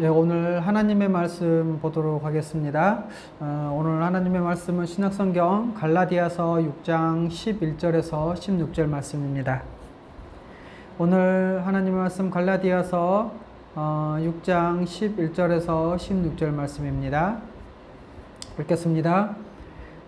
예, 오늘 하나님의 말씀 보도록 하겠습니다. 오늘 하나님의 말씀은 신약성경 갈라디아서 6장 11절에서 16절 말씀입니다. 오늘 하나님의 말씀 갈라디아서 6장 11절에서 16절 말씀입니다. 읽겠습니다.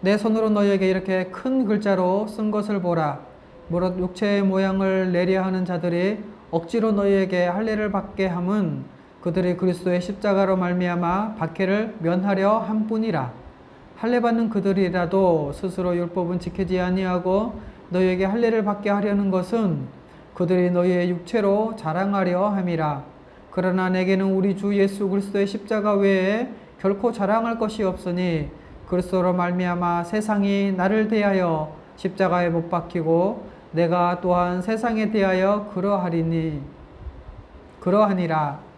내 손으로 너희에게 이렇게 큰 글자로 쓴 것을 보라. 무릇 육체의 모양을 내려 하는 자들이 억지로 너희에게 할례를 받게 함은 그들이 그리스도의 십자가로 말미암아 박해를 면하려 함뿐이라. 할례 받는 그들이라도 스스로 율법은 지키지 아니하고 너희에게 할례를 받게 하려는 것은 그들이 너희의 육체로 자랑하려 함이라. 그러나 내게는 우리 주 예수 그리스도의 십자가 외에 결코 자랑할 것이 없으니 그리스도로 말미암아 세상이 나를 대하여 십자가에 못 박히고 내가 또한 세상에 대하여 그러하니라.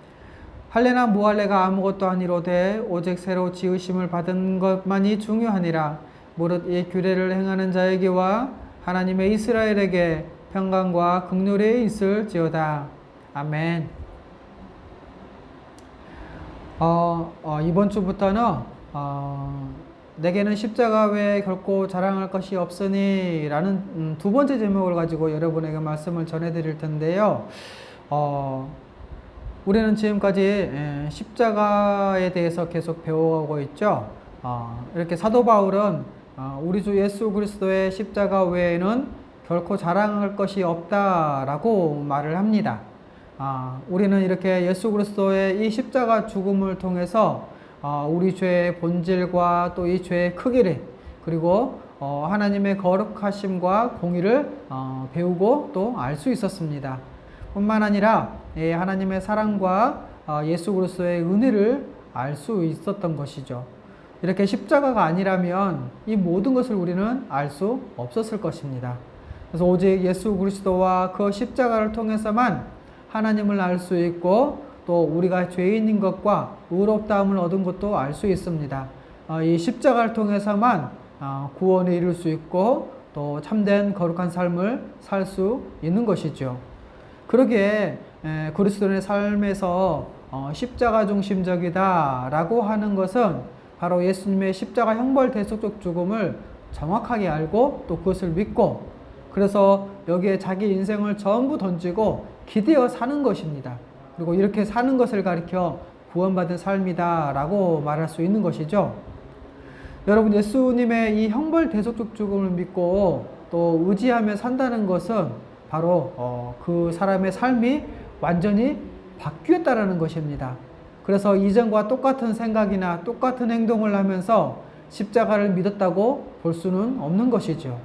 할례나 무할례가 아무것도 아니로되 오직 새로 지으심을 받은 것만이 중요하니라. 무릇 이 규례를 행하는 자에게와 하나님의 이스라엘에게 평강과 긍휼이 있을지어다. 아멘. 이번 주부터는 내게는 십자가 외에 결코 자랑할 것이 없으니 라는 두 번째 제목을 가지고 여러분에게 말씀을 전해드릴 텐데요. 우리는 지금까지 십자가에 대해서 계속 배워오고 있죠. 이렇게 사도 바울은 우리 주 예수 그리스도의 십자가 외에는 결코 자랑할 것이 없다라고 말을 합니다. 우리는 이렇게 예수 그리스도의 이 십자가 죽음을 통해서 우리 죄의 본질과 또 이 죄의 크기를 그리고 하나님의 거룩하심과 공의를 배우고 또 알 수 있었습니다. 뿐만 아니라 하나님의 사랑과 예수 그리스도의 은혜를 알 수 있었던 것이죠. 이렇게 십자가가 아니라면 이 모든 것을 우리는 알 수 없었을 것입니다. 그래서 오직 예수 그리스도와 그 십자가를 통해서만 하나님을 알 수 있고 또 우리가 죄인인 것과 의롭다함을 얻은 것도 알 수 있습니다. 이 십자가를 통해서만 구원에 이룰 수 있고 또 참된 거룩한 삶을 살 수 있는 것이죠. 그러기에 그리스도인의 삶에서 십자가 중심적이다 라고 하는 것은 바로 예수님의 십자가 형벌 대속적 죽음을 정확하게 알고 또 그것을 믿고 그래서 여기에 자기 인생을 전부 던지고 기대어 사는 것입니다. 그리고 이렇게 사는 것을 가리켜 구원받은 삶이다 라고 말할 수 있는 것이죠. 여러분, 예수님의 이 형벌 대속적 죽음을 믿고 또 의지하며 산다는 것은 바로 그 사람의 삶이 완전히 바뀌었다라는 것입니다. 그래서 이전과 똑같은 생각이나 똑같은 행동을 하면서 십자가를 믿었다고 볼 수는 없는 것이죠.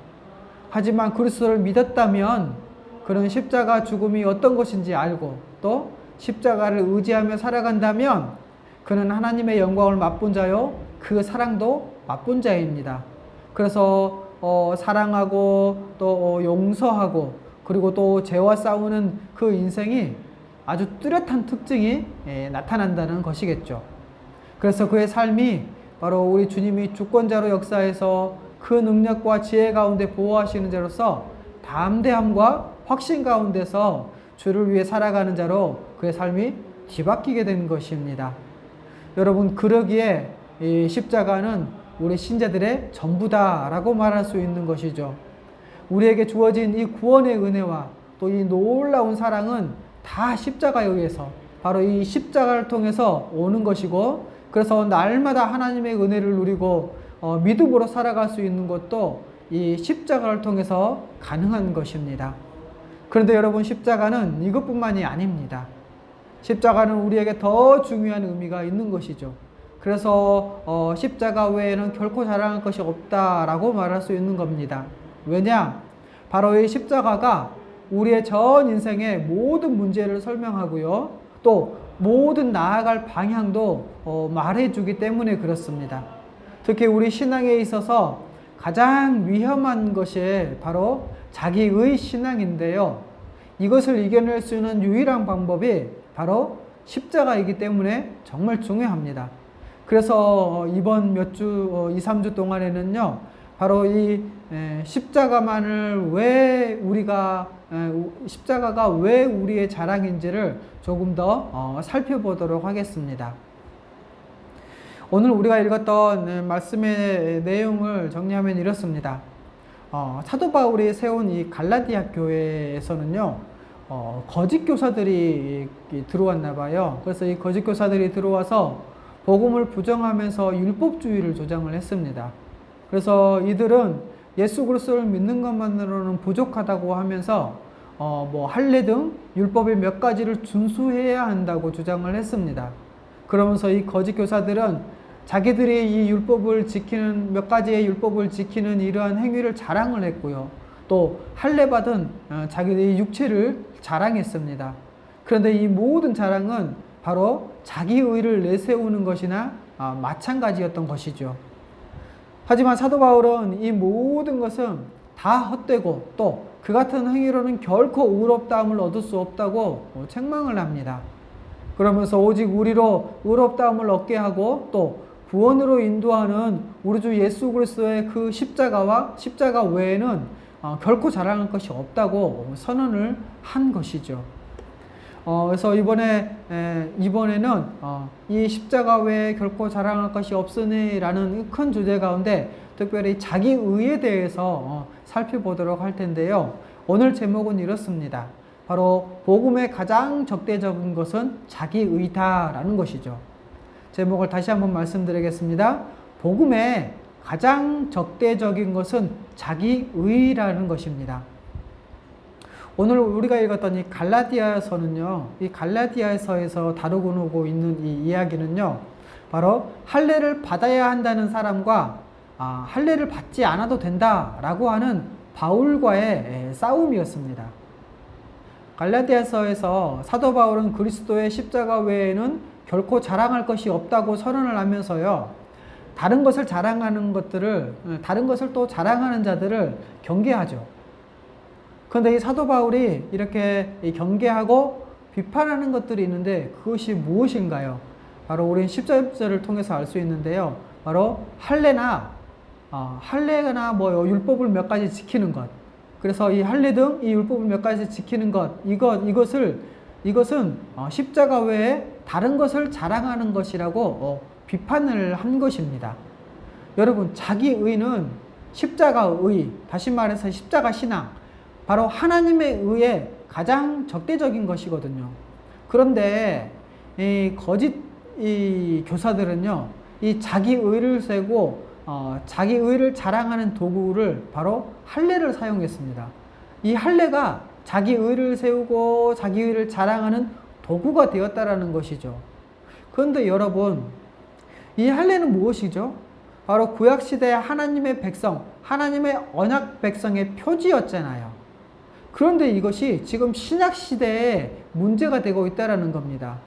하지만 그리스도를 믿었다면 그런 십자가 죽음이 어떤 것인지 알고 또 십자가를 의지하며 살아간다면 그는 하나님의 영광을 맛본 자요 그 사랑도 맛본 자입니다. 그래서 사랑하고 또 용서하고 그리고 또 죄와 싸우는 그 인생이 아주 뚜렷한 특징이 나타난다는 것이겠죠. 그래서 그의 삶이 바로 우리 주님이 주권자로 역사해서 그 능력과 지혜 가운데 보호하시는 자로서 담대함과 확신 가운데서 주를 위해 살아가는 자로 그의 삶이 뒤바뀌게 된 것입니다. 여러분, 그러기에 이 십자가는 우리 신자들의 전부다라고 말할 수 있는 것이죠. 우리에게 주어진 이 구원의 은혜와 또 이 놀라운 사랑은 다 십자가에 의해서 바로 이 십자가를 통해서 오는 것이고 그래서 날마다 하나님의 은혜를 누리고 믿음으로 살아갈 수 있는 것도 이 십자가를 통해서 가능한 것입니다. 그런데 여러분, 십자가는 이것뿐만이 아닙니다. 십자가는 우리에게 더 중요한 의미가 있는 것이죠. 그래서 십자가 외에는 결코 자랑할 것이 없다라고 말할 수 있는 겁니다. 왜냐? 바로 이 십자가가 우리의 전 인생의 모든 문제를 설명하고요. 또 모든 나아갈 방향도 말해주기 때문에 그렇습니다. 특히 우리 신앙에 있어서 가장 위험한 것이 바로 자기의 신앙인데요. 이것을 이겨낼 수 있는 유일한 방법이 바로 십자가이기 때문에 정말 중요합니다. 그래서 이번 몇 주, 2, 3주 동안에는요. 바로 이 십자가만을 십자가가 왜 우리의 자랑인지를 조금 더 살펴보도록 하겠습니다. 오늘 우리가 읽었던 말씀의 내용을 정리하면 이렇습니다. 사도 바울이 세운 이 갈라디아 교회에서는요, 거짓 교사들이 들어왔나 봐요. 그래서 이 거짓 교사들이 들어와서 복음을 부정하면서 율법주의를 주장을 했습니다. 그래서 이들은 예수 그리스도를 믿는 것만으로는 부족하다고 하면서 할례 등 율법의 몇 가지를 준수해야 한다고 주장을 했습니다. 그러면서 이 거짓 교사들은 자기들이 이 율법을 지키는 몇 가지의 율법을 지키는 이러한 행위를 자랑을 했고요. 또 할례 받은 자기들의 육체를 자랑했습니다. 그런데 이 모든 자랑은 바로 자기 의를 내세우는 것이나 마찬가지였던 것이죠. 하지만 사도 바울은 이 모든 것은 다 헛되고 또 그 같은 행위로는 결코 의롭다함을 얻을 수 없다고 책망을 합니다. 그러면서 오직 우리로 의롭다함을 얻게 하고 또 구원으로 인도하는 우리 주 예수 그리스도의 그 십자가 외에는 결코 자랑할 것이 없다고 선언을 한 것이죠. 그래서 이번에는 이 십자가 외에 결코 자랑할 것이 없으니라는 큰 주제 가운데 특별히 자기 의에 대해서 살펴보도록 할 텐데요. 오늘 제목은 이렇습니다. 바로 복음의 가장 적대적인 것은 자기 의다라는 것이죠. 제목을 다시 한번 말씀드리겠습니다. 복음의 가장 적대적인 것은 자기 의라는 것입니다. 오늘 우리가 읽었던 이 갈라디아서는요, 이 갈라디아서에서 다루고 있는 이 이야기는요, 바로 할례를 받아야 한다는 사람과 할례를 받지 않아도 된다라고 하는 바울과의 싸움이었습니다. 갈라디아서에서 사도 바울은 그리스도의 십자가 외에는 결코 자랑할 것이 없다고 선언을 하면서요, 다른 것을 또 자랑하는 자들을 경계하죠. 그런데 이 사도 바울이 이렇게 경계하고 비판하는 것들이 있는데 그것이 무엇인가요? 바로 우리는 10절을 통해서 알 수 있는데요. 바로 할례나 율법을 몇 가지 지키는 것. 그래서 이 할례 등 이 율법을 몇 가지 지키는 것, 이것은 십자가 외에 다른 것을 자랑하는 것이라고 비판을 한 것입니다. 여러분, 자기 의는 십자가 의, 다시 말해서 십자가 신앙, 바로 하나님의 의에 가장 적대적인 것이거든요. 그런데 이 거짓 교사들은요, 이 자기 의를 세고 자기 의를 자랑하는 도구를 바로 할례를 사용했습니다. 이 할례가 자기 의를 세우고 자기 의를 자랑하는 도구가 되었다라는 것이죠. 그런데 여러분, 이 할례는 무엇이죠? 바로 구약시대 하나님의 백성, 하나님의 언약 백성의 표지였잖아요. 그런데 이것이 지금 신약시대에 문제가 되고 있다는 겁니다.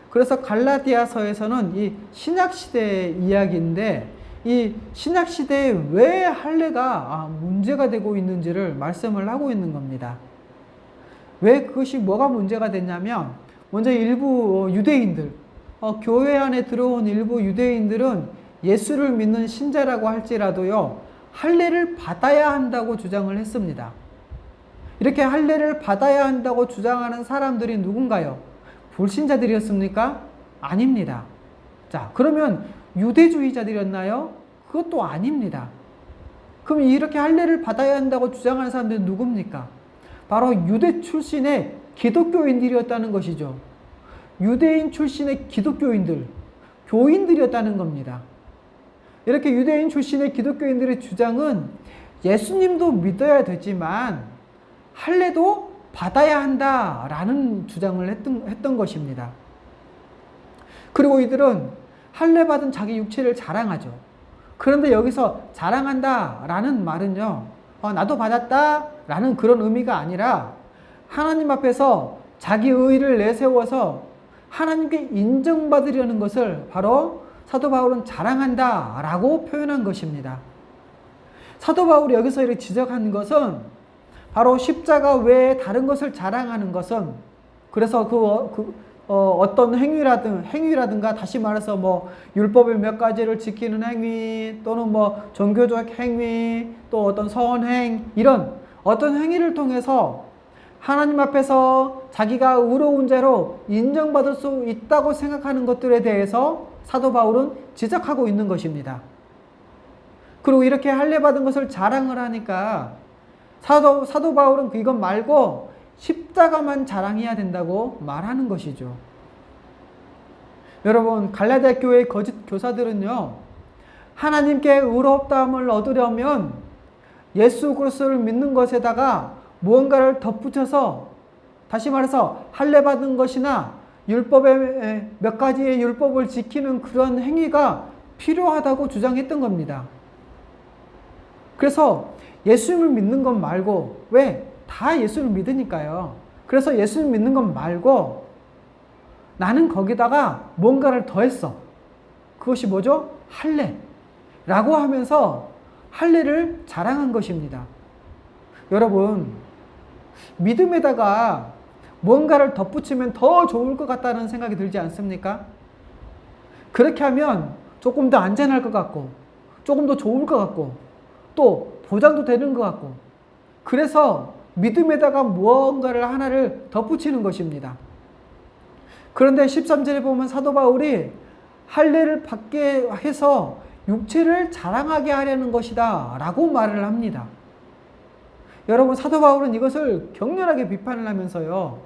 그래서 갈라디아서에서는 이 신약시대의 이야기인데 이 신약시대에 왜 할례가 문제가 되고 있는지를 말씀을 하고 있는 겁니다. 왜 그것이 뭐가 문제가 됐냐면, 먼저 일부 유대인들, 교회 안에 들어온 일부 유대인들은 예수를 믿는 신자라고 할지라도요, 할례를 받아야 한다고 주장을 했습니다. 이렇게 할례를 받아야 한다고 주장하는 사람들이 누군가요? 불신자들이었습니까? 아닙니다. 자, 그러면 유대주의자들이었나요? 그것도 아닙니다. 그럼 이렇게 할례를 받아야 한다고 주장하는 사람들은 누굽니까? 바로 유대 출신의 기독교인들이었다는 것이죠. 유대인 출신의 기독교인들, 교인들이었다는 겁니다. 이렇게 유대인 출신의 기독교인들의 주장은 예수님도 믿어야 되지만 할례도 받아야 한다라는 주장을 했던 것입니다. 그리고 이들은 할례 받은 자기 육체를 자랑하죠. 그런데 여기서 자랑한다라는 말은요, 나도 받았다라는 그런 의미가 아니라 하나님 앞에서 자기 의의를 내세워서 하나님께 인정받으려는 것을 바로 사도 바울은 자랑한다라고 표현한 것입니다. 사도 바울이 여기서 이렇게 지적한 것은 바로 십자가 외에 다른 것을 자랑하는 것은, 그래서 어떤 행위라든가 다시 말해서 뭐 율법의 몇 가지를 지키는 행위 또는 뭐 종교적 행위 또 어떤 선행 이런 어떤 행위를 통해서 하나님 앞에서 자기가 의로운 자로 인정받을 수 있다고 생각하는 것들에 대해서 사도 바울은 지적하고 있는 것입니다. 그리고 이렇게 할례 받은 것을 자랑을 하니까 사도 바울은 이것 말고 십자가만 자랑해야 된다고 말하는 것이죠. 여러분, 갈라디아 교회의 거짓 교사들은요, 하나님께 의롭다함을 얻으려면 예수 그리스도를 믿는 것에다가 무언가를 덧붙여서 다시 말해서 할례 받은 것이나 율법의 몇 가지의 율법을 지키는 그런 행위가 필요하다고 주장했던 겁니다. 그래서 예수님을 믿는 것 말고 왜? 다 예수를 믿으니까요. 그래서 예수를 믿는 것 말고 나는 거기다가 뭔가를 더했어. 그것이 뭐죠? 할례라고 하면서 할례를 자랑한 것입니다. 여러분, 믿음에다가 뭔가를 덧붙이면 더 좋을 것 같다는 생각이 들지 않습니까? 그렇게 하면 조금 더 안전할 것 같고 조금 더 좋을 것 같고 또 보장도 되는 것 같고 그래서 믿음에다가 무언가를 하나를 덧붙이는 것입니다. 그런데 13절에 보면 사도 바울이 할례를 받게 해서 육체를 자랑하게 하려는 것이다 라고 말을 합니다. 여러분, 사도 바울은 이것을 격렬하게 비판을 하면서요,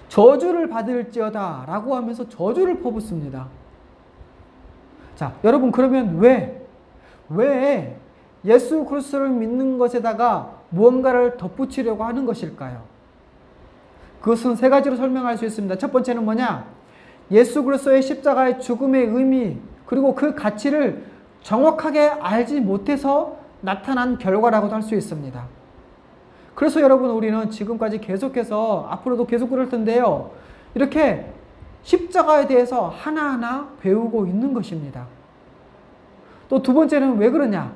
저주를 받을지어다 라고 하면서 저주를 퍼붓습니다. 자, 여러분, 그러면 왜 예수 그리스도를 믿는 것에다가 무언가를 덧붙이려고 하는 것일까요? 그것은 세 가지로 설명할 수 있습니다. 첫 번째는 뭐냐? 예수 그리스도의 십자가의 죽음의 의미 그리고 그 가치를 정확하게 알지 못해서 나타난 결과라고도 할 수 있습니다. 그래서 여러분, 우리는 지금까지 계속해서 앞으로도 계속 그럴 텐데요, 이렇게 십자가에 대해서 하나하나 배우고 있는 것입니다. 또 두 번째는 왜 그러냐?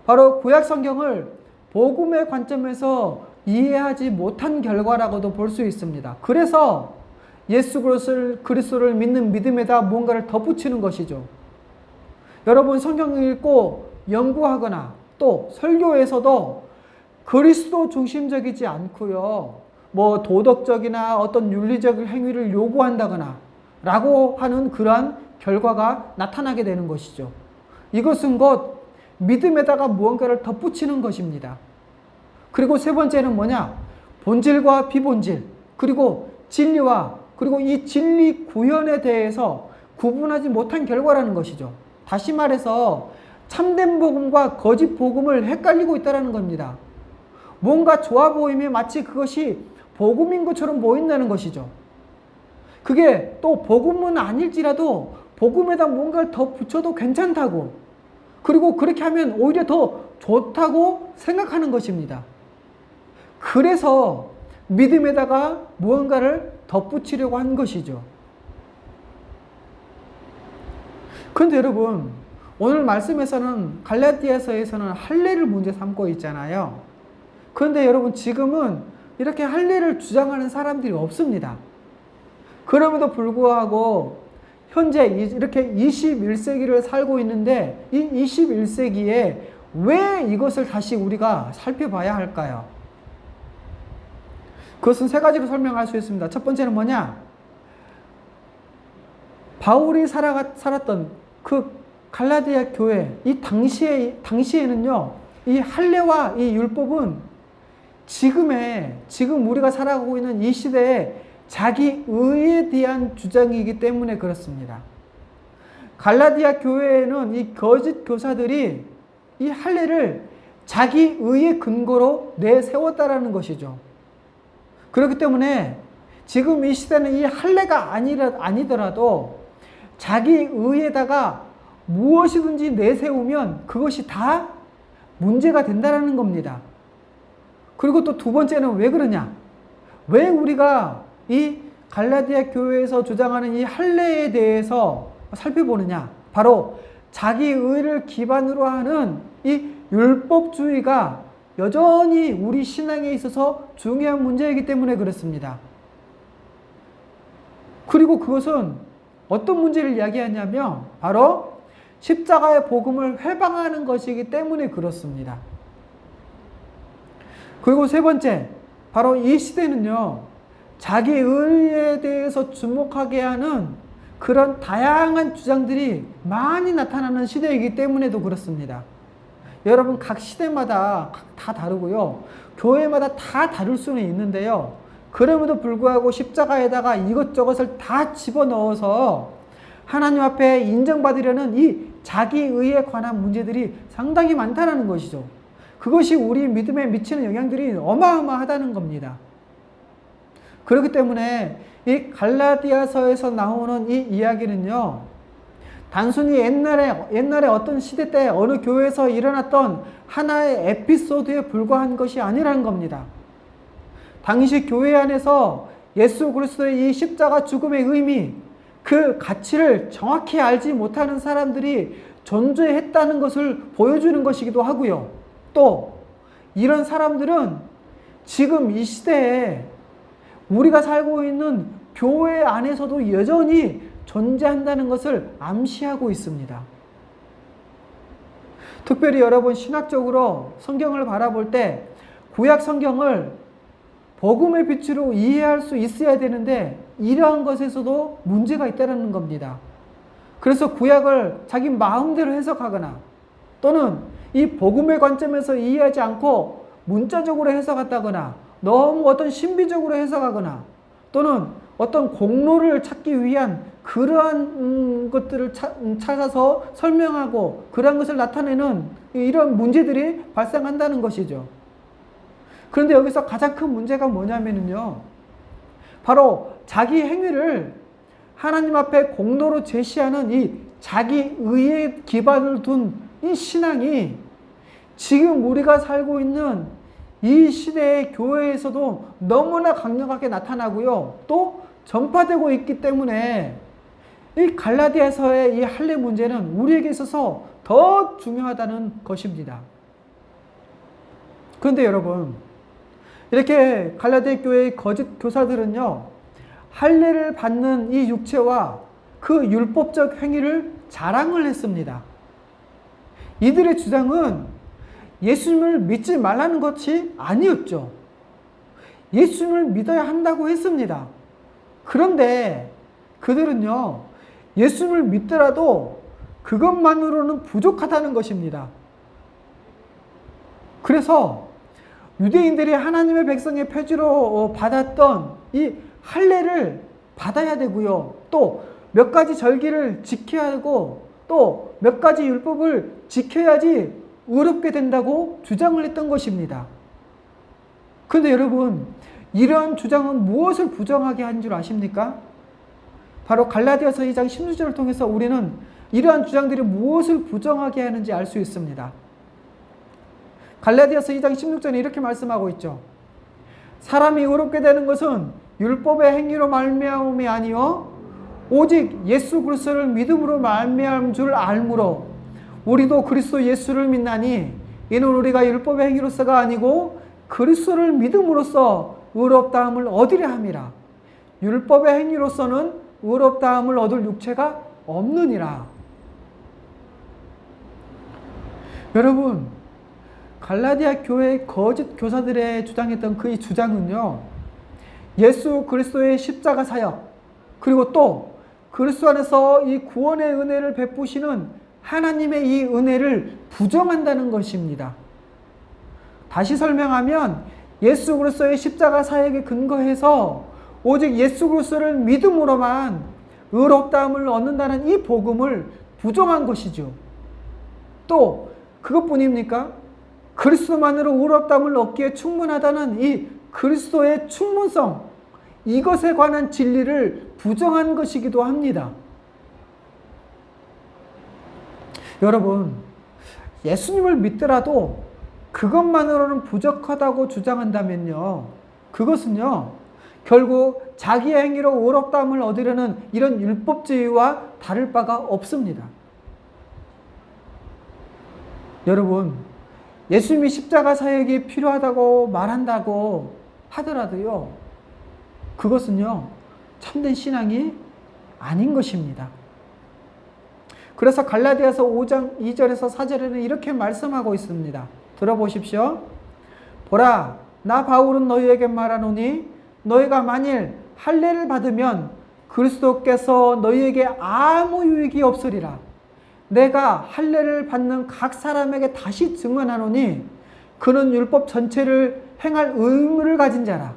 바로 구약 성경을 복음의 관점에서 이해하지 못한 결과라고도 볼 수 있습니다. 그래서 예수 그리스도를 믿는 믿음에다 뭔가를 덧붙이는 것이죠. 여러분, 성경을 읽고 연구하거나 또 설교에서도 그리스도 중심적이지 않고요, 뭐 도덕적이나 어떤 윤리적 행위를 요구한다거나 라고 하는 그러한 결과가 나타나게 되는 것이죠. 이것은 곧 믿음에다가 무언가를 덧붙이는 것입니다. 그리고 세 번째는 뭐냐? 본질과 비본질, 그리고 진리와 그리고 이 진리 구현에 대해서 구분하지 못한 결과라는 것이죠. 다시 말해서 참된 복음과 거짓 복음을 헷갈리고 있다는 겁니다. 뭔가 좋아 보이면 마치 그것이 복음인 것처럼 보인다는 것이죠. 그게 또 복음은 아닐지라도 복음에다 뭔가를 더 붙여도 괜찮다고, 그리고 그렇게 하면 오히려 더 좋다고 생각하는 것입니다. 그래서 믿음에다가 무언가를 덧붙이려고 한 것이죠. 그런데 여러분, 오늘 말씀에서는 갈라디아서에서는 할례를 문제 삼고 있잖아요. 그런데 여러분, 지금은 이렇게 할례를 주장하는 사람들이 없습니다. 그럼에도 불구하고 현재 이렇게 21세기를 살고 있는데 이 21세기에 왜 이것을 다시 우리가 살펴봐야 할까요? 그것은 세 가지로 설명할 수 있습니다. 첫 번째는 뭐냐? 바울이 살았던 그 갈라디아 교회, 이 당시에는요, 이 할례와 이 율법은 지금 우리가 살아가고 있는 이 시대에 자기 의에 대한 주장이기 때문에 그렇습니다. 갈라디아 교회에는 이 거짓 교사들이 이 할례를 자기 의의 근거로 내세웠다라는 것이죠. 그렇기 때문에 지금 이 시대는 이 할례가 아니더라도 자기 의에다가 무엇이든지 내세우면 그것이 다 문제가 된다는 겁니다. 그리고 또 두 번째는 왜 그러냐? 왜 우리가 이 갈라디아 교회에서 주장하는 이 할례에 대해서 살펴보느냐? 바로 자기 의를 기반으로 하는 이 율법주의가 여전히 우리 신앙에 있어서 중요한 문제이기 때문에 그렇습니다. 그리고 그것은 어떤 문제를 이야기하냐면 바로 십자가의 복음을 회방하는 것이기 때문에 그렇습니다. 그리고 세 번째, 바로 이 시대는요, 자기 의에 대해서 주목하게 하는 그런 다양한 주장들이 많이 나타나는 시대이기 때문에도 그렇습니다. 여러분, 각 시대마다 다 다르고요, 교회마다 다 다를 수는 있는데요, 그럼에도 불구하고 십자가에다가 이것저것을 다 집어넣어서 하나님 앞에 인정받으려는 이 자기의에 관한 문제들이 상당히 많다는 것이죠. 그것이 우리 믿음에 미치는 영향들이 어마어마하다는 겁니다. 그렇기 때문에 이 갈라디아서에서 나오는 이 이야기는요, 단순히 옛날에 어떤 시대 때 어느 교회에서 일어났던 하나의 에피소드에 불과한 것이 아니라는 겁니다. 당시 교회 안에서 예수 그리스도의 이 십자가 죽음의 의미, 그 가치를 정확히 알지 못하는 사람들이 존재했다는 것을 보여주는 것이기도 하고요. 또 이런 사람들은 지금 이 시대에 우리가 살고 있는 교회 안에서도 여전히 존재한다는 것을 암시하고 있습니다. 특별히 여러분, 신학적으로 성경을 바라볼 때 구약 성경을 복음의 빛으로 이해할 수 있어야 되는데 이러한 것에서도 문제가 있다는 겁니다. 그래서 구약을 자기 마음대로 해석하거나 또는 이 복음의 관점에서 이해하지 않고 문자적으로 해석한다거나 너무 어떤 신비적으로 해석하거나 또는 어떤 공로를 찾기 위한 그러한 것들을 찾아서 설명하고 그러한 것을 나타내는 이런 문제들이 발생한다는 것이죠. 그런데 여기서 가장 큰 문제가 뭐냐면요, 바로 자기 행위를 하나님 앞에 공로로 제시하는 이 자기 의에 기반을 둔 이 신앙이 지금 우리가 살고 있는 이 시대의 교회에서도 너무나 강력하게 나타나고요, 또 전파되고 있기 때문에 이 갈라디아서의 이 할례 문제는 우리에게 있어서 더 중요하다는 것입니다. 그런데 여러분, 이렇게 갈라디아 교회의 거짓 교사들은요, 할례를 받는 이 육체와 그 율법적 행위를 자랑을 했습니다. 이들의 주장은 예수님을 믿지 말라는 것이 아니었죠. 예수님을 믿어야 한다고 했습니다. 그런데 그들은요, 예수님을 믿더라도 그것만으로는 부족하다는 것입니다. 그래서 유대인들이 하나님의 백성의 표지로 받았던 이 할례를 받아야 되고요, 또 몇 가지 절기를 지켜야 하고 또 몇 가지 율법을 지켜야지 의롭게 된다고 주장을 했던 것입니다. 그런데 여러분, 이러한 주장은 무엇을 부정하게 한 줄 아십니까? 바로 갈라디아서 2장 16절을 통해서 우리는 이러한 주장들이 무엇을 부정하게 하는지 알 수 있습니다. 갈라디아서 2장 16절에 이렇게 말씀하고 있죠. 사람이 의롭게 되는 것은 율법의 행위로 말미암음이 아니요 오직 예수 그리스도를 믿음으로 말미암은 줄 알므로 우리도 그리스도 예수를 믿나니 이는 우리가 율법의 행위로서가 아니고 그리스도를 믿음으로써 의롭다함을 얻으려 함이라. 율법의 행위로서는 의롭다함을 얻을 육체가 없느니라. 여러분, 갈라디아 교회의 거짓 교사들의 주장했던 그 주장은요, 예수 그리스도의 십자가 사역, 그리고 또 그리스도 안에서 이 구원의 은혜를 베푸시는 하나님의 이 은혜를 부정한다는 것입니다. 다시 설명하면 예수 그리스도의 십자가 사역에 근거해서 오직 예수 그리스도를 믿음으로만 의롭다함을 얻는다는 이 복음을 부정한 것이죠. 또 그것뿐입니까? 그리스도만으로 의롭다함을 얻기에 충분하다는 이 그리스도의 충분성, 이것에 관한 진리를 부정한 것이기도 합니다. 여러분, 예수님을 믿더라도 그것만으로는 부족하다고 주장한다면요, 그것은요, 결국 자기의 행위로 의롭다함을 얻으려는 이런 율법주의와 다를 바가 없습니다. 여러분, 예수님이 십자가 사역이 필요하다고 말한다고 하더라도요, 그것은요, 참된 신앙이 아닌 것입니다. 그래서 갈라디아서 5장 2절에서 4절에는 이렇게 말씀하고 있습니다. 들어보십시오. 보라, 나 바울은 너희에게 말하노니 너희가 만일 할례를 받으면 그리스도께서 너희에게 아무 유익이 없으리라. 내가 할례를 받는 각 사람에게 다시 증언하노니 그는 율법 전체를 행할 의무를 가진 자라.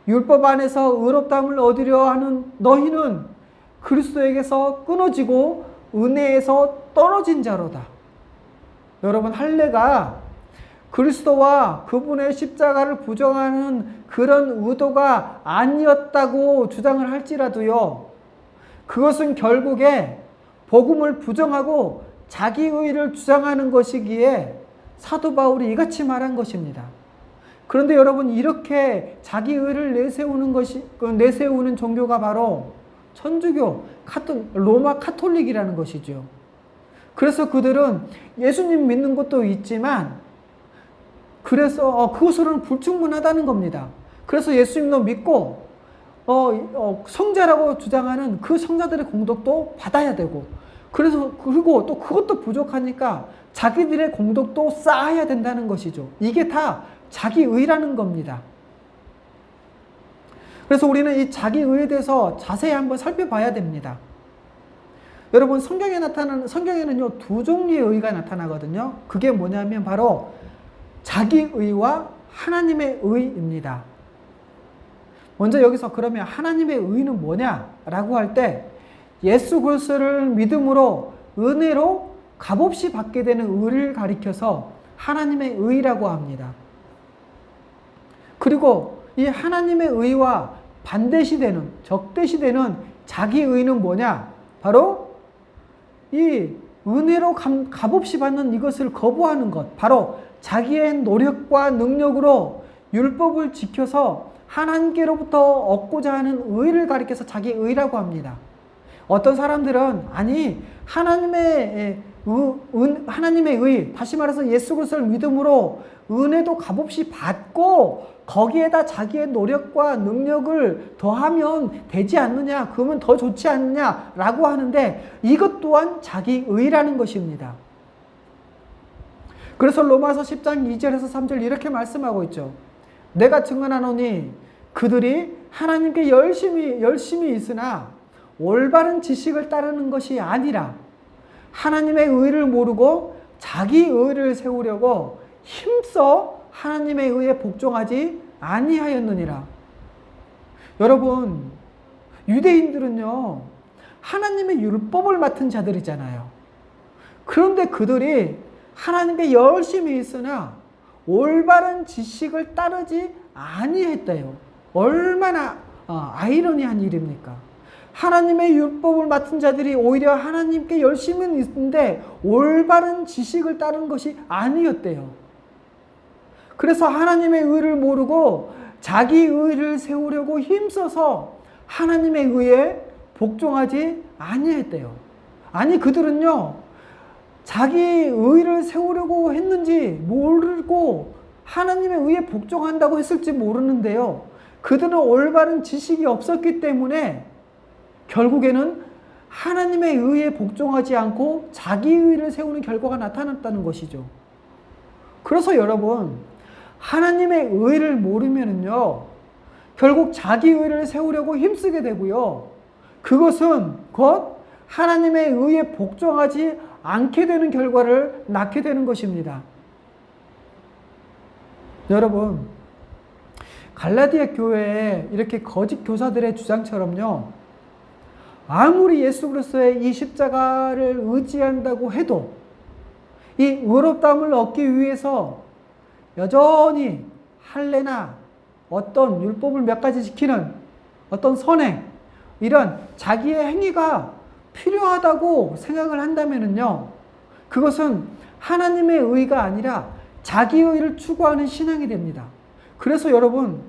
율법 안에서 의롭다함을 얻으려 하는 너희는 그리스도에게서 끊어지고 은혜에서 떨어진 자로다. 여러분, 할례가 그리스도와 그분의 십자가를 부정하는 그런 의도가 아니었다고 주장을 할지라도요, 그것은 결국에 복음을 부정하고 자기의를 주장하는 것이기에 사도 바울이 이같이 말한 것입니다. 그런데 여러분, 이렇게 자기의를 내세우는 종교가 바로 천주교, 로마 카톨릭이라는 것이죠. 그래서 그들은 예수님 믿는 것도 있지만, 그래서 그것으로는 불충분하다는 겁니다. 그래서 예수님도 믿고 성자라고 주장하는 그 성자들의 공덕도 받아야 되고, 그리고 또 그것도 부족하니까 자기들의 공덕도 쌓아야 된다는 것이죠. 이게 다 자기의라는 겁니다. 그래서 우리는 이 자기의에 대해서 자세히 한번 살펴봐야 됩니다. 여러분, 성경에는요, 두 종류의 의가 나타나거든요. 그게 뭐냐면 바로 자기의와 하나님의 의입니다. 먼저 여기서 그러면 하나님의 의는 뭐냐라고 할 때, 예수 그리스도를 믿음으로 은혜로 값없이 받게 되는 의를 가리켜서 하나님의 의라고 합니다. 그리고 이 하나님의 의와 반대시되는, 적대시되는 자기의는 뭐냐? 바로 이 은혜로 값없이 받는 이것을 거부하는 것, 바로 자기의 노력과 능력으로 율법을 지켜서 하나님께로부터 얻고자 하는 의를 가리켜서 자기의라고 합니다. 어떤 사람들은 아니, 하나님의 의, 다시 말해서 예수 그리스도를 믿음으로 은혜도 값없이 받고 거기에다 자기의 노력과 능력을 더하면 되지 않느냐, 그러면 더 좋지 않느냐라고 하는데, 이것 또한 자기의라는 것입니다. 그래서 로마서 10장 2절에서 3절 이렇게 말씀하고 있죠. 내가 증언하노니 그들이 하나님께 열심히 있으나 올바른 지식을 따르는 것이 아니라 하나님의 의를 모르고 자기 의를 세우려고 힘써 하나님의 의에 복종하지 아니하였느니라. 여러분, 유대인들은요, 하나님의 율법을 맡은 자들이잖아요. 그런데 그들이 하나님께 열심히 있으나 올바른 지식을 따르지 아니했대요. 얼마나 아이러니한 일입니까? 하나님의 율법을 맡은 자들이 오히려 하나님께 열심히 있는데 올바른 지식을 따른 것이 아니었대요. 그래서 하나님의 의를 모르고 자기 의를 세우려고 힘써서 하나님의 의에 복종하지 아니했대요. 아니, 그들은요, 자기 의를 세우려고 했는지 모르고 하나님의 의에 복종한다고 했을지 모르는데요, 그들은 올바른 지식이 없었기 때문에 결국에는 하나님의 의에 복종하지 않고 자기 의를 세우는 결과가 나타났다는 것이죠. 그래서 여러분, 하나님의 의를 모르면은요, 결국 자기 의를 세우려고 힘쓰게 되고요, 그것은 곧 하나님의 의에 복종하지 않게 되는 결과를 낳게 되는 것입니다. 여러분, 갈라디아 교회에 이렇게 거짓 교사들의 주장처럼요, 아무리 예수 그리스도의 이 십자가를 의지한다고 해도 이 의롭다함을 얻기 위해서 여전히 할례나 어떤 율법을 몇 가지 지키는 어떤 선행, 이런 자기의 행위가 필요하다고 생각을 한다면은요, 그것은 하나님의 의가 아니라 자기의 의를 추구하는 신앙이 됩니다. 그래서 여러분,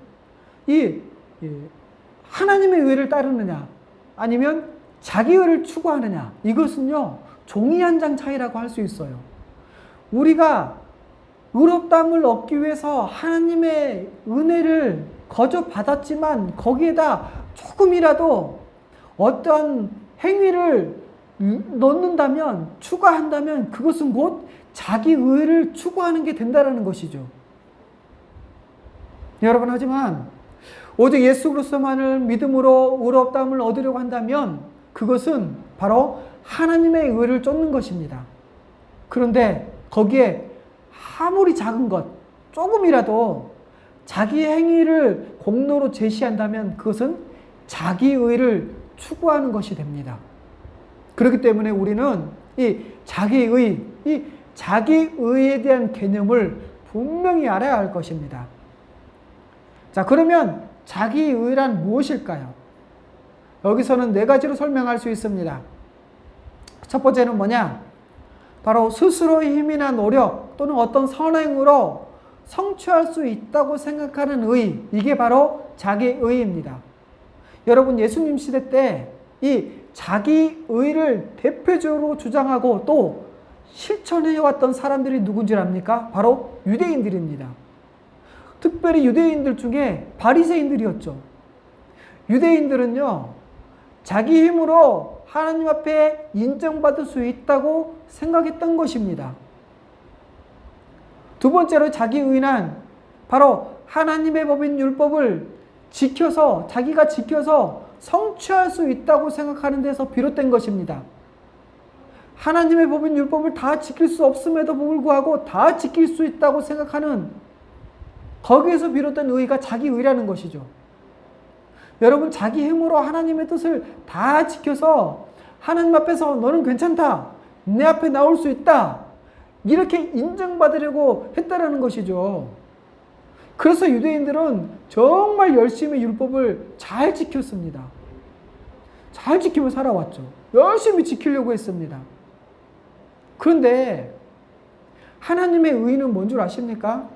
하나님의 의를 따르느냐 아니면 자기의 의를 추구하느냐, 이것은요, 종이 한 장 차이라고 할 수 있어요. 우리가 의롭다함을 얻기 위해서 하나님의 은혜를 거저 받았지만 거기에다 조금이라도 어떤 행위를 넣는다면, 추가한다면 그것은 곧 자기 의를 추구하는 게 된다는 것이죠. 여러분, 하지만 오직 예수 그리스도만을 믿음으로 의롭다함을 얻으려고 한다면 그것은 바로 하나님의 의를 쫓는 것입니다. 그런데 거기에 아무리 작은 것, 조금이라도 자기 행위를 공로로 제시한다면 그것은 자기 의를 추구하는 것이 됩니다. 그렇기 때문에 우리는 이 자기의에 대한 개념을 분명히 알아야 할 것입니다. 자, 그러면 자기의란 무엇일까요? 여기서는 4가지로 설명할 수 있습니다. 첫 번째는 뭐냐? 바로 스스로의 힘이나 노력 또는 어떤 선행으로 성취할 수 있다고 생각하는 의, 이게 바로 자기의입니다. 여러분, 예수님 시대 때 이 자기의를 대표적으로 주장하고 또 실천해왔던 사람들이 누군지 압니까? 바로 유대인들입니다. 특별히 유대인들 중에 바리새인들이었죠. 유대인들은요, 자기 힘으로 하나님 앞에 인정받을 수 있다고 생각했던 것입니다. 두 번째로 자기의는 바로 하나님의 법인 율법을 자기가 지켜서 성취할 수 있다고 생각하는 데서 비롯된 것입니다. 하나님의 법인 율법을 다 지킬 수 없음에도 불구하고 다 지킬 수 있다고 생각하는 거기에서 비롯된 의의가 자기의라는 것이죠. 여러분, 자기 힘으로 하나님의 뜻을 다 지켜서 하나님 앞에서 너는 괜찮다, 내 앞에 나올 수 있다, 이렇게 인정받으려고 했다라는 것이죠. 그래서 유대인들은 정말 열심히 율법을 잘 지켰습니다. 잘 지키며 살아왔죠. 열심히 지키려고 했습니다. 그런데 하나님의 의는 뭔 줄 아십니까?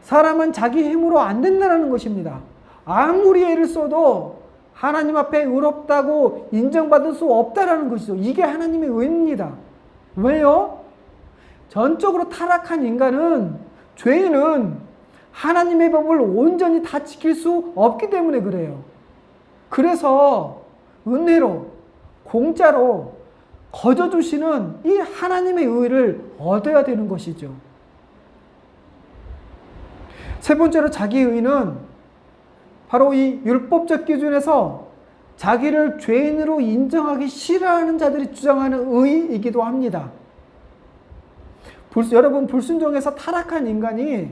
사람은 자기 힘으로 안 된다는 것입니다. 아무리 애를 써도 하나님 앞에 의롭다고 인정받을 수 없다는 것이죠. 이게 하나님의 의입니다. 왜요? 전적으로 타락한 인간은, 죄인은 하나님의 법을 온전히 다 지킬 수 없기 때문에 그래요. 그래서 은혜로, 공짜로 거저주시는 이 하나님의 의를 얻어야 되는 것이죠. 세 번째로 자기의는 바로 이 율법적 기준에서 자기를 죄인으로 인정하기 싫어하는 자들이 주장하는 의이기도 합니다. 여러분, 불순종에서 타락한 인간이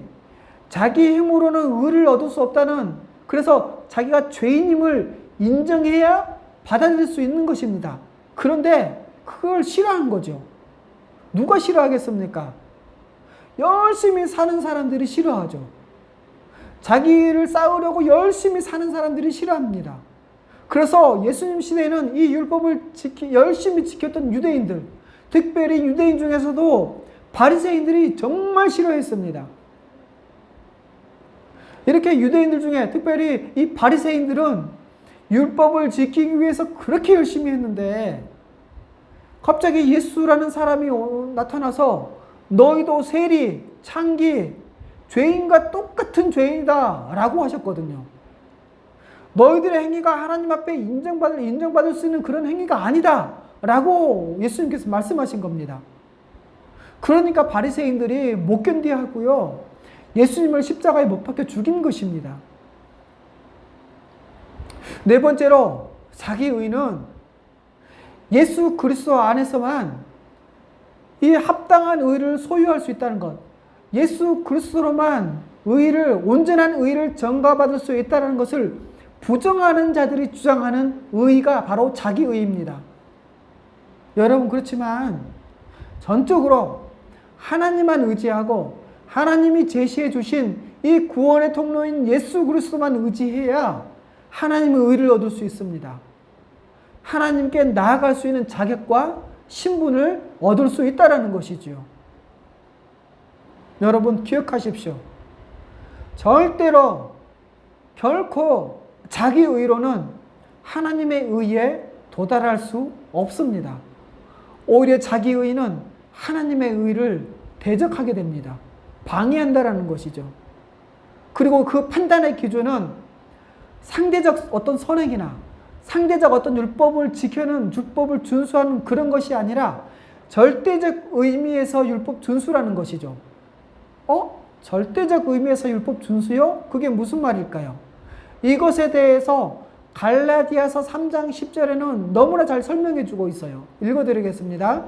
자기 힘으로는 의를 얻을 수 없다는, 그래서 자기가 죄인임을 인정해야 받아들일 수 있는 것입니다. 그런데 그걸 싫어하는 거죠. 누가 싫어하겠습니까? 열심히 사는 사람들이 싫어하죠. 자기를 쌓으려고 열심히 사는 사람들이 싫어합니다. 그래서 예수님 시대에는 이 율법을 열심히 지켰던 유대인들, 특별히 유대인 중에서도 바리새인들이 정말 싫어했습니다. 이렇게 유대인들 중에 특별히 이 바리새인들은 율법을 지키기 위해서 그렇게 열심히 했는데 갑자기 예수라는 사람이 나타나서 너희도 세리, 창기, 죄인과 똑같은 죄인이다 라고 하셨거든요. 너희들의 행위가 하나님 앞에 인정받을 수 있는 그런 행위가 아니다 라고 예수님께서 말씀하신 겁니다. 그러니까 바리새인들이 못 견디하고요, 예수님을 십자가에 못 박혀 죽인 것입니다. 네 번째로 자기의는 예수 그리스도 안에서만 이 합당한 의를 소유할 수 있다는 것, 예수 그리스도로만 온전한 의를 전가받을 수 있다는 것을 부정하는 자들이 주장하는 의의가 바로 자기의입니다. 여러분, 그렇지만 전적으로 하나님만 의지하고 하나님이 제시해 주신 이 구원의 통로인 예수 그리스도만 의지해야 하나님의 의를 얻을 수 있습니다. 하나님께 나아갈 수 있는 자격과 신분을 얻을 수 있다는 것이지요. 여러분, 기억하십시오. 절대로 결코 자기 의로는 하나님의 의에 도달할 수 없습니다. 오히려 자기 의는 하나님의 의를 대적하게 됩니다. 방해한다라는 것이죠. 그리고 그 판단의 기준은 상대적 어떤 선행이나 상대적 어떤 율법을 지켜는, 율법을 준수하는 그런 것이 아니라 절대적 의미에서 율법 준수라는 것이죠. 절대적 의미에서 율법 준수요? 그게 무슨 말일까요? 이것에 대해서 갈라디아서 3장 10절에는 너무나 잘 설명해 주고 있어요. 읽어드리겠습니다.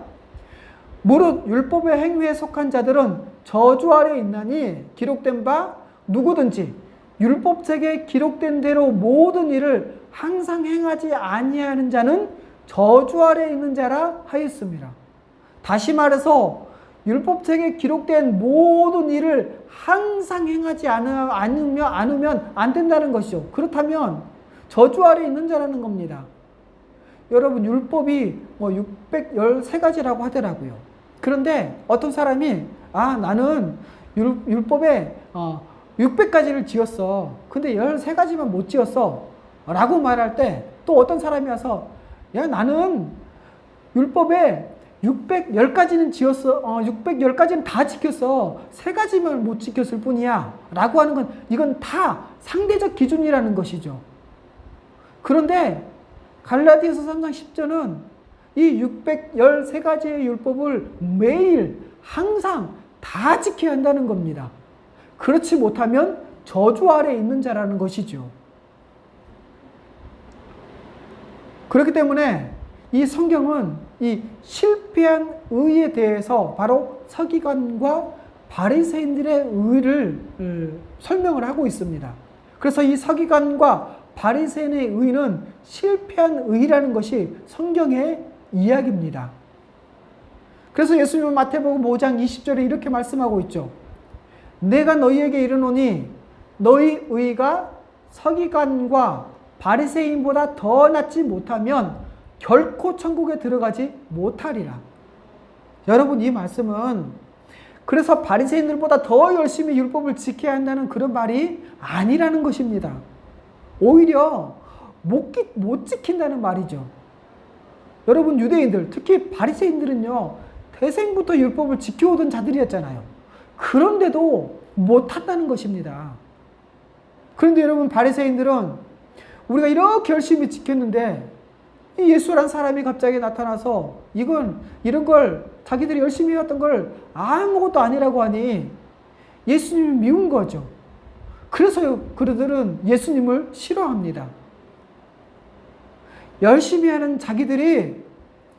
무릇 율법의 행위에 속한 자들은 저주 아래 있나니 기록된 바 누구든지 율법책에 기록된 대로 모든 일을 항상 행하지 아니하는 자는 저주 아래 있는 자라 하였습니다. 다시 말해서 율법책에 기록된 모든 일을 항상 행하지 않으면 안 된다는 것이죠. 그렇다면 저주 아래 있는 자라는 겁니다. 여러분, 율법이 613가지라고 하더라고요. 그런데 어떤 사람이 나는 율법에 600가지를 지었어. 근데 13가지만 못 지었어. 라고 말할 때 또 어떤 사람이 와서 나는 율법에 610가지는 지었어. 610가지는 다 지켰어. 3가지만 못 지켰을 뿐이야. 라고 하는 건 이건 다 상대적 기준이라는 것이죠. 그런데 갈라디아서 3장 10절은 이 613가지의 율법을 매일 항상 다 지켜야 한다는 겁니다. 그렇지 못하면 저주 아래 있는 자라는 것이죠. 그렇기 때문에 이 성경은 이 실패한 의에 대해서 바로 서기관과 바리새인들의 의를 설명을 하고 있습니다. 그래서 이 서기관과 바리새인의 의는 실패한 의라는 것이 성경의 이야기입니다. 그래서 예수님은 마태복음 5장 20절에 이렇게 말씀하고 있죠. 내가 너희에게 이르노니 너희 의가 서기관과 바리새인보다 더 낫지 못하면 결코 천국에 들어가지 못하리라. 여러분, 이 말씀은 그래서 바리새인들보다 더 열심히 율법을 지켜야 한다는 그런 말이 아니라는 것입니다. 오히려 못 지킨다는 말이죠. 여러분, 유대인들, 특히 바리새인들은요, 태생부터 율법을 지켜오던 자들이었잖아요. 그런데도 못한다는 것입니다. 그런데 여러분, 바리새인들은 우리가 이렇게 열심히 지켰는데 이 예수란 사람이 갑자기 나타나서 이런 걸 자기들이 열심히 해왔던 걸 아무것도 아니라고 하니 예수님을 미운 거죠. 그래서 그들은 예수님을 싫어합니다. 열심히 하는 자기들이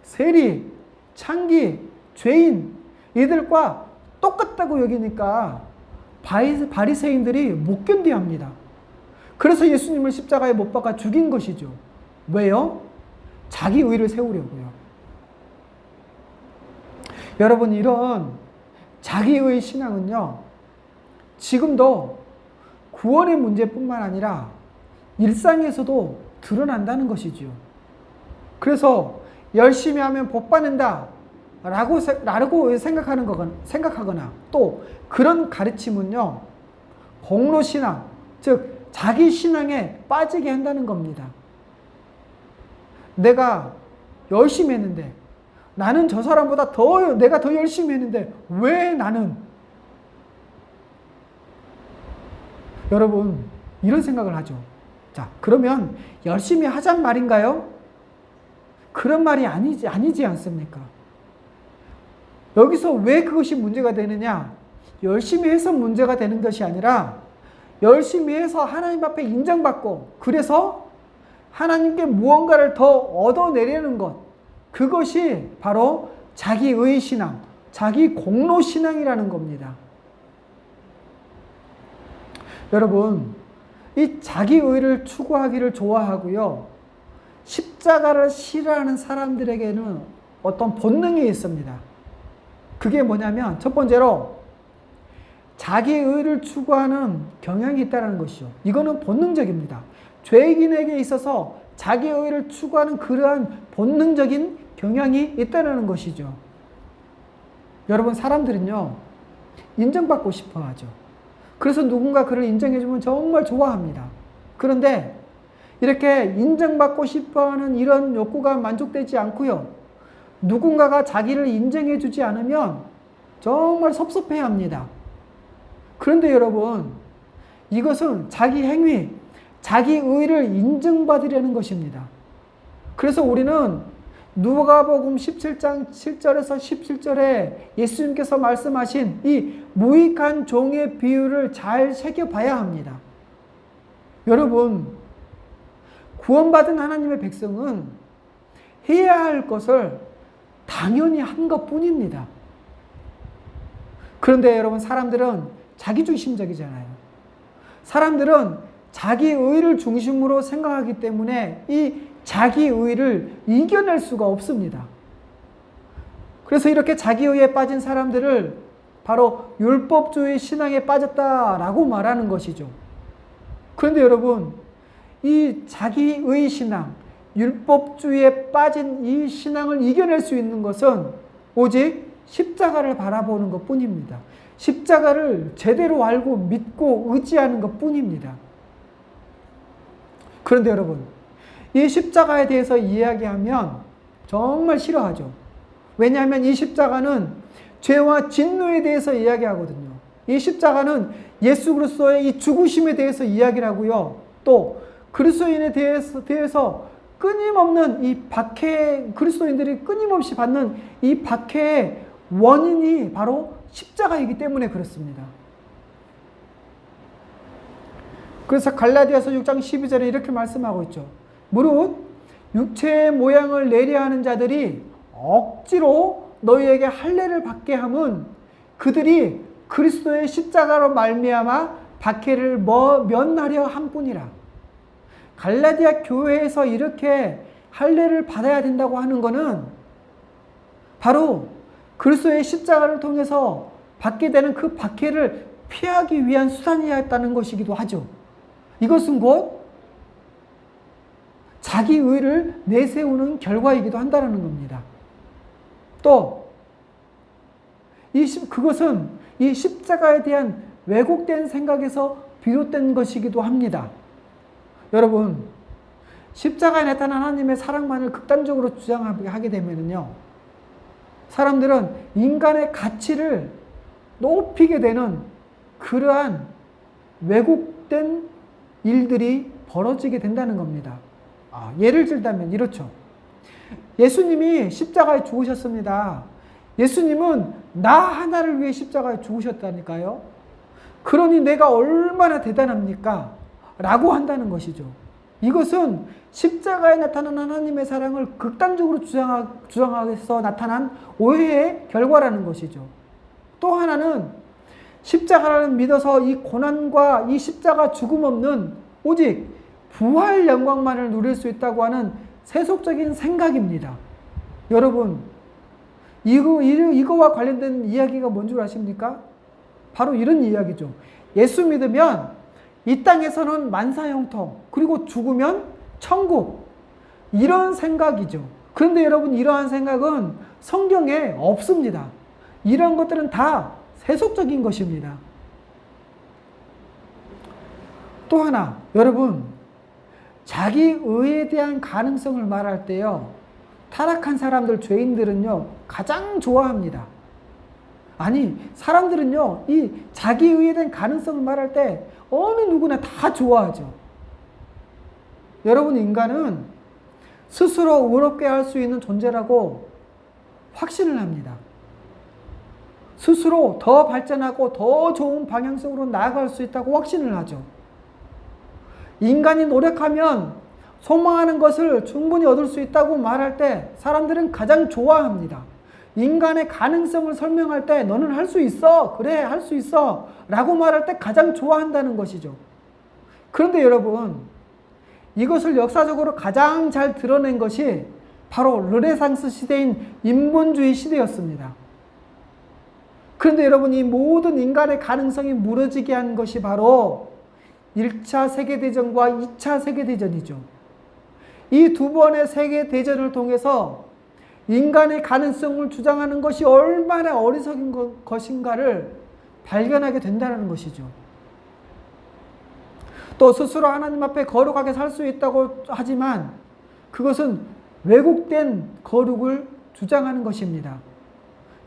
세리, 창기, 죄인 이들과 똑같다고 여기니까 바리새인들이 못 견뎌합니다. 그래서 예수님을 십자가에 못 박아 죽인 것이죠. 왜요? 자기 의를 세우려고요. 여러분, 이런 자기의 신앙은요, 지금도 구원의 문제뿐만 아니라 일상에서도 드러난다는 것이죠. 그래서 열심히 하면 복 받는다 라고 생각하거나 또 그런 가르침은요, 공로신앙, 즉 자기 신앙에 빠지게 한다는 겁니다. 내가 열심히 했는데, 나는 저 사람보다 내가 더 열심히 했는데 왜 나는? 여러분, 이런 생각을 하죠. 자, 그러면 열심히 하잔 말인가요? 그런 말이 아니지 않습니까? 여기서 왜 그것이 문제가 되느냐? 열심히 해서 문제가 되는 것이 아니라 열심히 해서 하나님 앞에 인정받고 그래서 하나님께 무언가를 더 얻어내려는 것, 그것이 바로 자기의 신앙, 자기 공로 신앙이라는 겁니다. 여러분, 이 자기의를 추구하기를 좋아하고요, 십자가를 싫어하는 사람들에게는 어떤 본능이 있습니다. 그게 뭐냐면 첫 번째로 자기의를 추구하는 경향이 있다는 것이죠. 이거는 본능적입니다. 죄인에게 있어서 자기의를 추구하는 그러한 본능적인 경향이 있다는 것이죠. 여러분, 사람들은요, 인정받고 싶어 하죠. 그래서 누군가 그를 인정해주면 정말 좋아합니다. 그런데 이렇게 인정받고 싶어 하는 이런 욕구가 만족되지 않고요, 누군가가 자기를 인정해주지 않으면 정말 섭섭해 합니다. 그런데 여러분, 이것은 자기 행위, 자기 의를 인정받으려는 것입니다. 그래서 우리는 누가복음 17장 7절에서 17절에 예수님께서 말씀하신 이 무익한 종의 비유를 잘 새겨봐야 합니다. 여러분, 구원받은 하나님의 백성은 해야 할 것을 당연히 한 것뿐입니다. 그런데 여러분, 사람들은 자기중심적이잖아요. 사람들은 자기 의를 중심으로 생각하기 때문에 이 자기 의를 이겨낼 수가 없습니다. 그래서 이렇게 자기 의에 빠진 사람들을 바로 율법주의 신앙에 빠졌다라고 말하는 것이죠. 그런데 여러분, 이 자기의 신앙, 율법주의에 빠진 이 신앙을 이겨낼 수 있는 것은 오직 십자가를 바라보는 것 뿐입니다. 십자가를 제대로 알고 믿고 의지하는 것 뿐입니다. 그런데 여러분, 이 십자가에 대해서 이야기하면 정말 싫어하죠. 왜냐하면 이 십자가는 죄와 진노에 대해서 이야기하거든요. 이 십자가는 예수 그리스도의 이 죽으심에 대해서 이야기를 하고요. 또 그리스도인에 대해서 끊임없는 이 박해, 그리스도인들이 끊임없이 받는 이 박해의 원인이 바로 십자가이기 때문에 그렇습니다. 그래서 갈라디아서 6장 12절에 이렇게 말씀하고 있죠. 무릇 육체의 모양을 내려하는 자들이 억지로 너희에게 할례를 받게 함은 그들이 그리스도의 십자가로 말미암아 박해를 면하려 함뿐이라. 갈라디아 교회에서 이렇게 할례를 받아야 된다고 하는 것은 바로 그리스도의 십자가를 통해서 받게 되는 그 박해를 피하기 위한 수단이었다는 것이기도 하죠. 이것은 곧 자기 의를 내세우는 결과이기도 한다는 겁니다. 또 그것은 이 십자가에 대한 왜곡된 생각에서 비롯된 것이기도 합니다. 여러분, 십자가에 나타난 하나님의 사랑만을 극단적으로 주장하게 되면요, 사람들은 인간의 가치를 높이게 되는 그러한 왜곡된 일들이 벌어지게 된다는 겁니다. 예를 들자면 이렇죠. 예수님이 십자가에 죽으셨습니다. 예수님은 나 하나를 위해 십자가에 죽으셨다니까요. 그러니 내가 얼마나 대단합니까? 라고 한다는 것이죠. 이것은 십자가에 나타난 하나님의 사랑을 극단적으로 주장해서 나타난 오해의 결과라는 것이죠. 또 하나는 십자가를 믿어서 이 고난과 이 십자가 죽음 없는 오직 부활 영광만을 누릴 수 있다고 하는 세속적인 생각입니다. 여러분, 이거와 관련된 이야기가 뭔 줄 아십니까? 바로 이런 이야기죠. 예수 믿으면 이 땅에서는 만사형통, 그리고 죽으면 천국, 이런 생각이죠. 그런데 여러분, 이러한 생각은 성경에 없습니다. 이런 것들은 다 세속적인 것입니다. 또 하나, 여러분, 자기 의에 대한 가능성을 말할 때요, 타락한 사람들, 죄인들은요, 가장 좋아합니다. 아니, 사람들은요, 이 자기 의에 대한 가능성을 말할 때 어느 누구나 다 좋아하죠. 여러분, 인간은 스스로 의롭게 할 수 있는 존재라고 확신을 합니다. 스스로 더 발전하고 더 좋은 방향성으로 나아갈 수 있다고 확신을 하죠. 인간이 노력하면 소망하는 것을 충분히 얻을 수 있다고 말할 때 사람들은 가장 좋아합니다. 인간의 가능성을 설명할 때 너는 할 수 있어, 그래, 할 수 있어 라고 말할 때 가장 좋아한다는 것이죠. 그런데 여러분, 이것을 역사적으로 가장 잘 드러낸 것이 바로 르네상스 시대인 인본주의 시대였습니다. 그런데 여러분, 이 모든 인간의 가능성이 무너지게 한 것이 바로 1차 세계대전과 2차 세계대전이죠. 이 두 번의 세계대전을 통해서 인간의 가능성을 주장하는 것이 얼마나 어리석은 것인가를 발견하게 된다는 것이죠. 또 스스로 하나님 앞에 거룩하게 살 수 있다고 하지만 그것은 왜곡된 거룩을 주장하는 것입니다.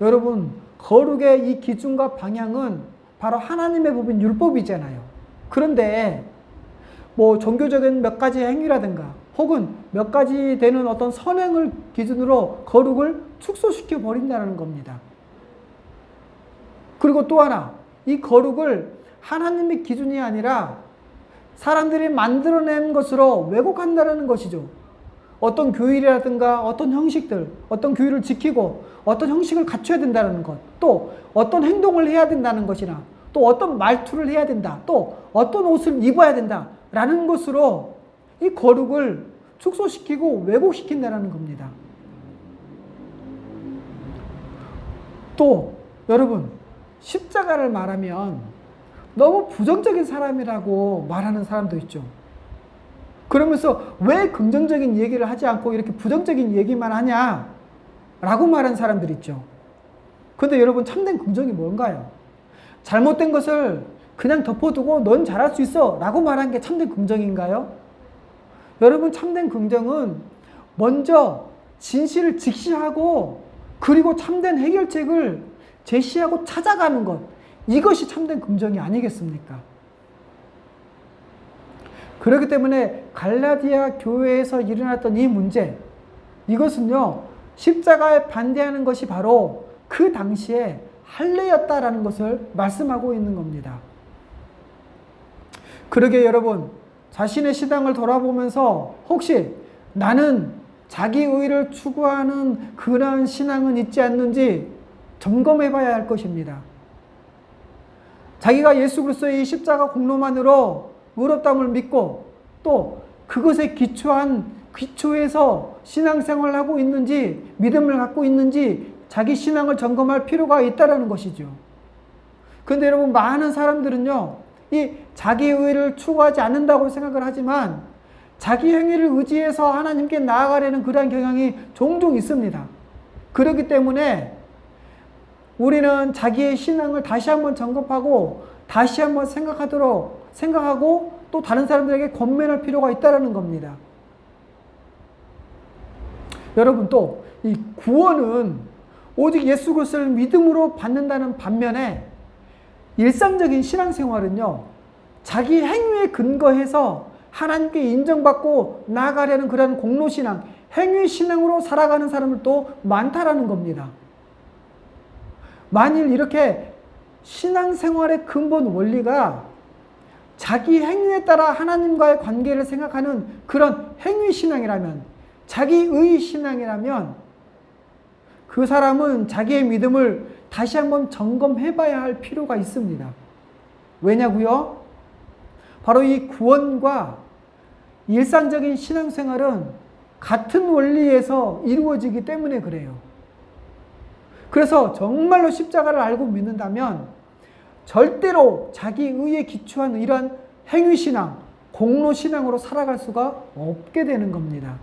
여러분, 거룩의 이 기준과 방향은 바로 하나님의 법인 율법이잖아요. 그런데 뭐 종교적인 몇 가지 행위라든가 혹은 몇 가지 되는 어떤 선행을 기준으로 거룩을 축소시켜 버린다는 겁니다. 그리고 또 하나, 이 거룩을 하나님의 기준이 아니라 사람들이 만들어낸 것으로 왜곡한다는 것이죠. 어떤 교율이라든가 어떤 형식들, 어떤 교율을 지키고 어떤 형식을 갖춰야 된다는 것, 또 어떤 행동을 해야 된다는 것이나 또 어떤 말투를 해야 된다, 또 어떤 옷을 입어야 된다라는 것으로 이 거룩을 축소시키고 왜곡시킨다는 겁니다. 또 여러분, 십자가를 말하면 너무 부정적인 사람이라고 말하는 사람도 있죠. 그러면서 왜 긍정적인 얘기를 하지 않고 이렇게 부정적인 얘기만 하냐? 라고 말하는 사람들 있죠. 근데 여러분, 참된 긍정이 뭔가요? 잘못된 것을 그냥 덮어두고 넌 잘할 수 있어 라고 말한 게 참된 긍정인가요? 여러분, 참된 긍정은 먼저 진실을 직시하고 그리고 참된 해결책을 제시하고 찾아가는 것, 이것이 참된 긍정이 아니겠습니까? 그렇기 때문에 갈라디아 교회에서 일어났던 이 문제, 이것은요, 십자가에 반대하는 것이 바로 그 당시에 할례였다라는 것을 말씀하고 있는 겁니다. 그러게 여러분, 자신의 신앙을 돌아보면서 혹시 나는 자기 의를 추구하는 그러한 신앙은 있지 않는지 점검해 봐야 할 것입니다. 자기가 예수 그리스도의 이 십자가 공로만으로 의롭다함을 믿고 또 그것에 기초해서 신앙생활을 하고 있는지, 믿음을 갖고 있는지 자기 신앙을 점검할 필요가 있다는 것이죠. 그런데 여러분, 많은 사람들은요, 이 자기 의를 추구하지 않는다고 생각을 하지만 자기 행위를 의지해서 하나님께 나아가려는 그러한 경향이 종종 있습니다. 그렇기 때문에 우리는 자기의 신앙을 다시 한번 점검하고 다시 한번 생각하고 또 다른 사람들에게 권면할 필요가 있다는 겁니다. 여러분, 또 이 구원은 오직 예수 그리스도를 믿음으로 받는다는 반면에 일상적인 신앙생활은요, 자기 행위에 근거해서 하나님께 인정받고 나아가려는 그런 공로신앙, 행위신앙으로 살아가는 사람들도 많다라는 겁니다. 만일 이렇게 신앙생활의 근본 원리가 자기 행위에 따라 하나님과의 관계를 생각하는 그런 행위신앙이라면, 자기의 신앙이라면 그 사람은 자기의 믿음을 다시 한번 점검해 봐야 할 필요가 있습니다. 왜냐고요? 바로 이 구원과 일상적인 신앙생활은 같은 원리에서 이루어지기 때문에 그래요. 그래서 정말로 십자가를 알고 믿는다면 절대로 자기 의에 기초한 이러한 행위신앙, 공로신앙으로 살아갈 수가 없게 되는 겁니다.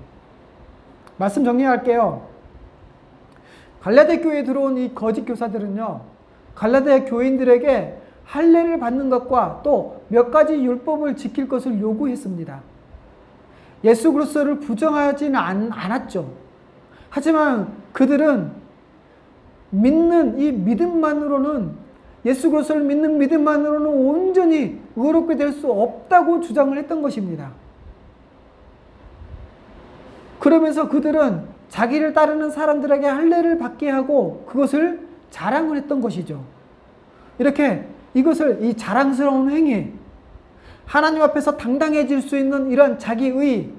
말씀 정리할게요. 갈라디아 교회에 들어온 이 거짓 교사들은요, 갈라디아 교인들에게 할례를 받는 것과 또 몇 가지 율법을 지킬 것을 요구했습니다. 예수 그리스도를 부정하지는 않았죠. 하지만 그들은 믿는 이 믿음만으로는, 예수 그리스도를 믿는 믿음만으로는 온전히 의롭게 될 수 없다고 주장을 했던 것입니다. 그러면서 그들은 자기를 따르는 사람들에게 할례를 받게 하고 그것을 자랑을 했던 것이죠. 이렇게 이것을, 이 자랑스러운 행위, 하나님 앞에서 당당해질 수 있는 이런 자기의,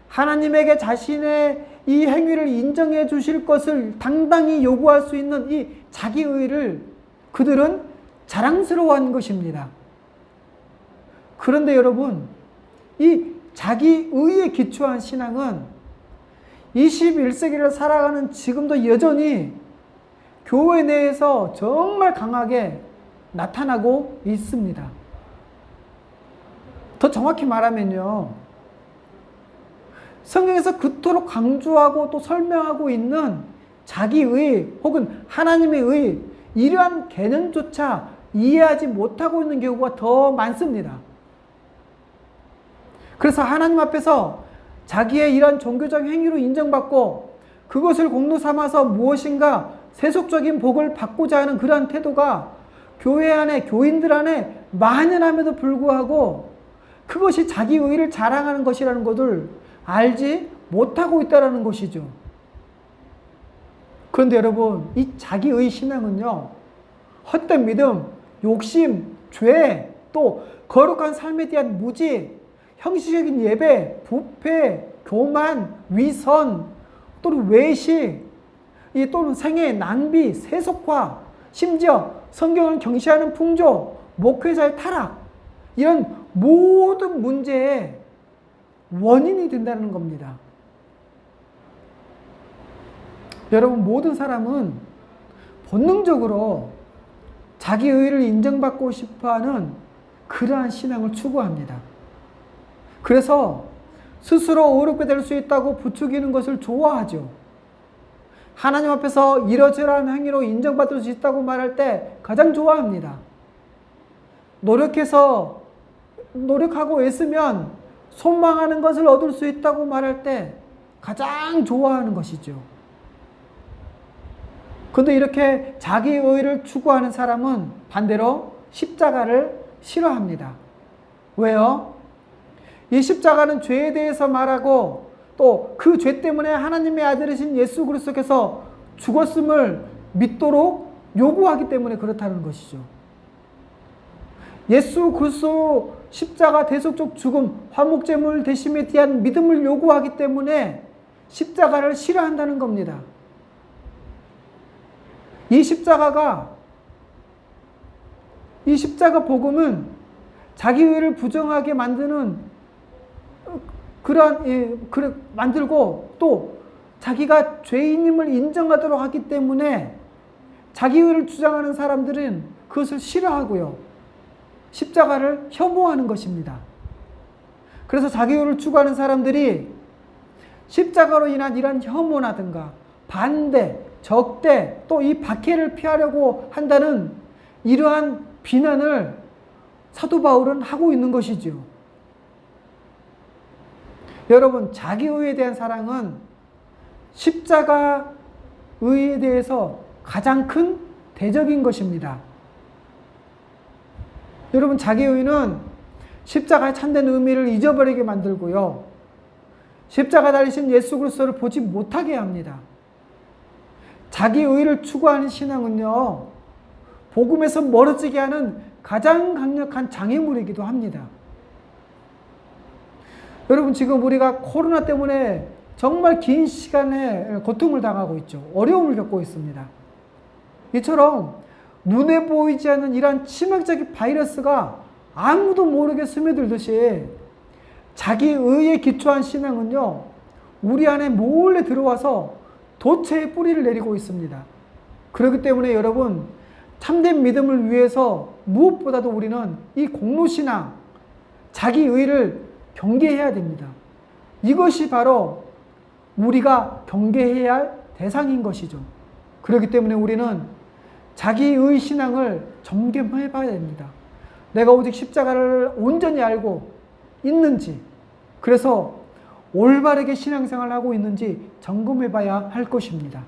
하나님에게 자신의 이 행위를 인정해 주실 것을 당당히 요구할 수 있는 이 자기의를 그들은 자랑스러워한 것입니다. 그런데 여러분, 이 자기의에 기초한 신앙은 21세기를 살아가는 지금도 여전히 교회 내에서 정말 강하게 나타나고 있습니다. 더 정확히 말하면요, 성경에서 그토록 강조하고 또 설명하고 있는 자기의 혹은 하나님의 의, 이러한 개념조차 이해하지 못하고 있는 경우가 더 많습니다. 그래서 하나님 앞에서 자기의 이런 종교적 행위로 인정받고 그것을 공로 삼아서 무엇인가 세속적인 복을 받고자 하는 그러한 태도가 교회 안에, 교인들 안에 만연함에도 불구하고 그것이 자기 의를 자랑하는 것이라는 것을 알지 못하고 있다는 것이죠. 그런데 여러분, 이 자기의 신앙은요, 헛된 믿음, 욕심, 죄, 또 거룩한 삶에 대한 무지, 형식적인 예배, 부패, 교만, 위선, 또는 외식, 또는 생애, 낭비, 세속화, 심지어 성경을 경시하는 풍조, 목회자의 타락, 이런 모든 문제의 원인이 된다는 겁니다. 여러분, 모든 사람은 본능적으로 자기 의의를 인정받고 싶어하는 그러한 신앙을 추구합니다. 그래서 스스로 의롭게 될 수 있다고 부추기는 것을 좋아하죠. 하나님 앞에서 이러저러한 행위로 인정받을 수 있다고 말할 때 가장 좋아합니다. 노력하고 애쓰면 소망하는 것을 얻을 수 있다고 말할 때 가장 좋아하는 것이죠. 그런데 이렇게 자기 의의를 추구하는 사람은 반대로 십자가를 싫어합니다. 왜요? 이 십자가는 죄에 대해서 말하고 또 그 죄 때문에 하나님의 아들이신 예수 그리스도께서 죽었음을 믿도록 요구하기 때문에 그렇다는 것이죠. 예수 그리스도 십자가 대속적 죽음, 화목제물 되심에 대한 믿음을 요구하기 때문에 십자가를 싫어한다는 겁니다. 이 십자가 복음은 자기 의를 부정하게 만드는 만들고 또 자기가 죄인임을 인정하도록 하기 때문에 자기 의를 주장하는 사람들은 그것을 싫어하고요. 십자가를 혐오하는 것입니다. 그래서 자기 의를 추구하는 사람들이 십자가로 인한 이런 혐오라든가 반대, 적대, 또 이 박해를 피하려고 한다는 이러한 비난을 사도 바울은 하고 있는 것이죠. 여러분, 자기의에 대한 사랑은 십자가의에 대해서 가장 큰 대적인 것입니다. 여러분, 자기의는 십자가의 참된 의미를 잊어버리게 만들고요. 십자가 달리신 예수 그리스도를 보지 못하게 합니다. 자기의를 추구하는 신앙은요, 복음에서 멀어지게 하는 가장 강력한 장애물이기도 합니다. 여러분, 지금 우리가 코로나 때문에 정말 긴 시간에 고통을 당하고 있죠. 어려움을 겪고 있습니다. 이처럼 눈에 보이지 않는 이러한 치명적인 바이러스가 아무도 모르게 스며들듯이 자기의에 기초한 신앙은요, 우리 안에 몰래 들어와서 도체의 뿌리를 내리고 있습니다. 그렇기 때문에 여러분, 참된 믿음을 위해서 무엇보다도 우리는 이 공로신앙, 자기의를 경계해야 됩니다. 이것이 바로 우리가 경계해야 할 대상인 것이죠. 그렇기 때문에 우리는 자기의 신앙을 점검해 봐야 됩니다. 내가 오직 십자가를 온전히 알고 있는지, 그래서 올바르게 신앙생활을 하고 있는지 점검해 봐야 할 것입니다.